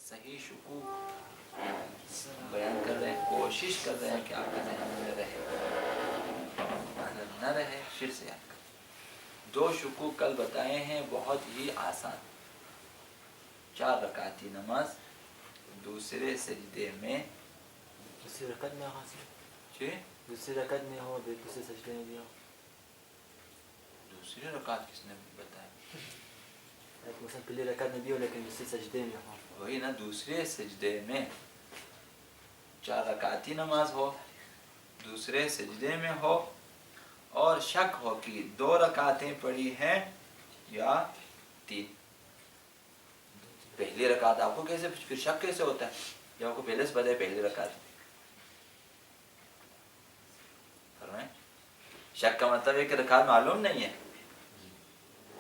صحیح شکوک بیان کر رہے ہیں، کوشش کر رہے ہیں کہ آپ کا ذہن میں رہے، اگر نہ رہے پھر سے یاد کریں۔ 2 شکوک کل بتائے ہیں، بہت ہی آسان۔ 4 رکعتی نماز، دوسرے سجدے میں دوسری رکعت میں حاصل جی دوسری رکعت میں ہو دوسرے سجدے میں بھی ہو، دوسری رکعت کس نے بتایا؟ مثلا پہلی رکعت میں بھی ہو لیکن دوسرے سجدے میں ہو، وہی نا، دوسرے سجدے میں 4 رکعتی نماز ہو، دوسرے سجدے میں ہو اور شک ہو کہ 2 رکعتیں پڑھی ہیں یا 3۔ پہلی رکعت آپ کو کیسے، پھر شک کیسے ہوتا ہے جب آپ کو پہلے سے پتہ ہے پہلی رکعت؟ فرمائیں، شک کا مطلب ہے کہ رکعت معلوم نہیں ہے۔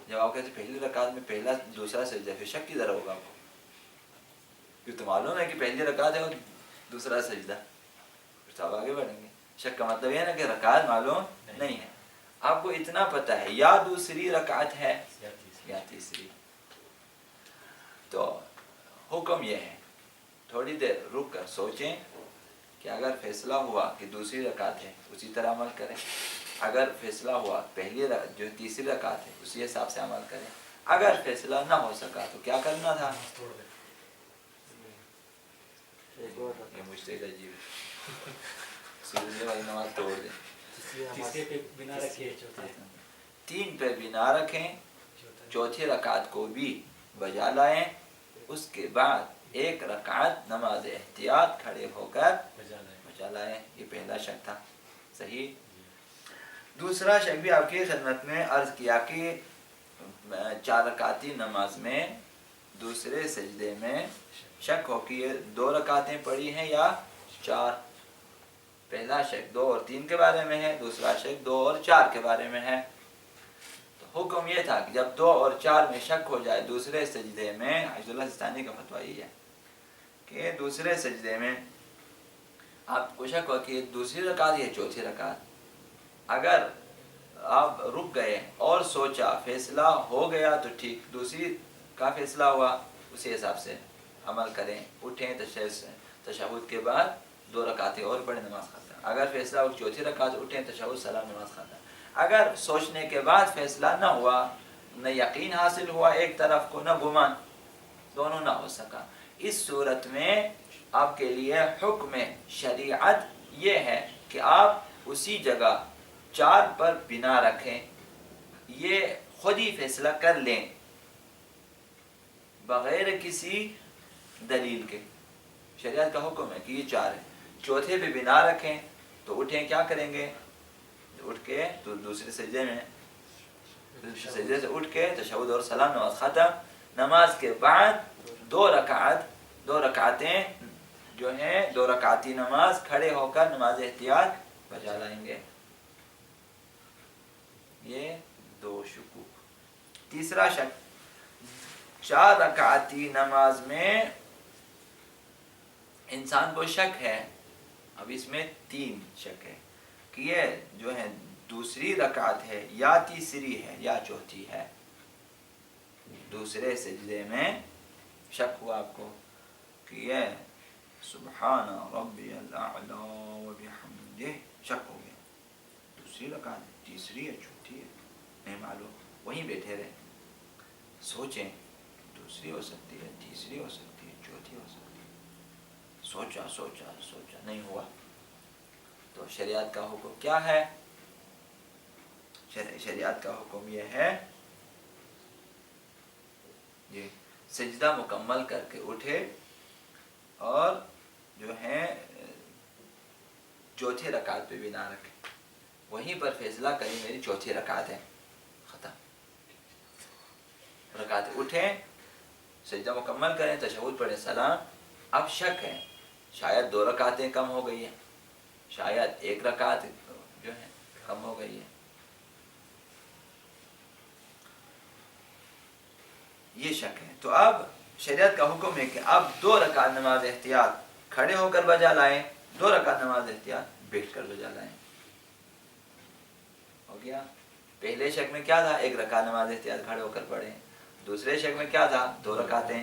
جب آپ کہتے ہیں پہلی رکعت میں پہلا دوسرا سجدہ، پھر شک کی طرح ہوگا آپ کو، کیوں تو معلوم ہے کہ پہلی رکعت ہے اور دوسرا سجدہ، پھر تو آپ آگے بڑھیں گے۔ شک کا مطلب یہ ہے نا کہ رکعت معلوم نہیں ہے، آپ کو اتنا پتہ ہے یا دوسری رکعت ہے یا تیسری۔ تو حکم یہ ہے، تھوڑی دیر رک کر سوچیں کہ اگر فیصلہ ہوا کہ دوسری رکعت ہے اسی طرح عمل کریں، اگر فیصلہ ہوا پہلی جو تیسری رکعت ہے اسی حساب سے عمل کریں، اگر فیصلہ نہ ہو سکا تو کیا کرنا تھا؟ یہ مجھتے کا عجیب سیدھے والی نماز توڑ دیں، تیسرے پہ بنا رکھے 3 پہ بنا رکھیں، چوتھی رکعت کو بھی بجا لائیں، اس کے بعد 1 رکعت نماز احتیاط کھڑے ہو کر بجا لائیں۔ یہ پہلا شک تھا، صحیح۔ دوسرا شک بھی آپ کی خدمت میں عرض کیا کہ 4 رکعتی نماز میں دوسرے سجدے میں شک ہو کہ یہ 2 رکعتیں پڑھی ہیں یا 4۔ پہلا شک 2 اور 3 کے بارے میں ہے، دوسرا شک 2 اور 4 کے بارے میں ہے۔ تو حکم یہ تھا کہ جب 2 اور 4 میں شک ہو جائے دوسرے سجدے میں، عبد اللہ سستانی کا فتویٰ یہ ہے کہ دوسرے سجدے میں آپ کو شک ہو کہ دوسری رکعت یا چوتھی رکعت، اگر آپ رک گئے اور سوچا فیصلہ ہو گیا تو ٹھیک، دوسری کا فیصلہ ہوا اسی حساب سے عمل کریں، اٹھیں تشہد کے بعد 2 رکعتیں اور پڑھیں، نماز ختم۔ اگر فیصلہ ہو چوتھی رکعت، اٹھیں تشہد سلام، نماز ختم۔ اگر سوچنے کے بعد فیصلہ نہ ہوا، نہ یقین حاصل ہوا ایک طرف کو، نہ گمان، دونوں نہ ہو سکا، اس صورت میں آپ کے لیے حکم شریعت یہ ہے کہ آپ اسی جگہ 4 پر بنا رکھیں، یہ خود ہی فیصلہ کر لیں بغیر کسی دلیل کے۔ شریعت کا حکم ہے کہ یہ 4 ہے، چوتھے پہ بنا رکھیں تو اٹھیں، کیا کریں گے؟ اٹھ کے تو دوسرے سجدے میں، دوسرے سجدے سے اٹھ کے تشہد اور سلام، نماز ختم۔ نماز کے بعد 2 رکعتیں جو ہیں 2 رکعتی نماز کھڑے ہو کر نماز احتیاط بجا لائیں گے۔ یہ 2 شکوک۔ تیسرا شک، 4 رکعتی نماز میں انسان کو شک ہے، اب اس میں 3 شک ہے کہ یہ جو ہے دوسری رکعت ہے یا تیسری ہے یا چوتھی ہے۔ دوسرے سجدے میں شک ہوا آپ کو کہ یہ سبحان ربی الاعلی و بحمدہ، شک ہو گیا دوسری رکعت تیسری ہے چوتھی ہے، نہیں معلوم، وہیں بیٹھے رہے، سوچیں دوسری ہو سکتی ہے، تیسری ہو سکتی ہے، چوتھی ہو سکتی ہے، سوچا نہیں ہوا، تو شریعت کا حکم کیا ہے؟ شریعت کا حکم یہ ہے یہ سجدہ مکمل کر کے اٹھے اور جو ہے چوتھی رکعت پہ بنا رکھے، وہیں پر فیصلہ کریں میری چوتھی رکعت ہے، ختم۔ رکعت اٹھیں، سجدہ مکمل کریں، تشہد پڑھیں، سلام۔ اب شک ہے شاید 2 رکعتیں کم ہو گئی ہیں، شاید 1 رکعت جو ہے کم ہو گئی ہے، یہ شک ہے۔ تو اب شریعت کا حکم ہے کہ اب 2 رکعت نماز احتیاط کھڑے ہو کر بجا لائیں، 2 رکعت نماز احتیاط بیٹھ کر بجا لائیں۔ ہو گیا؟ پہلے شک میں کیا تھا؟ 1 رکعت نماز احتیاط کھڑے ہو کر پڑھیں۔ دوسرے شک میں کیا تھا؟ 2 رکعتیں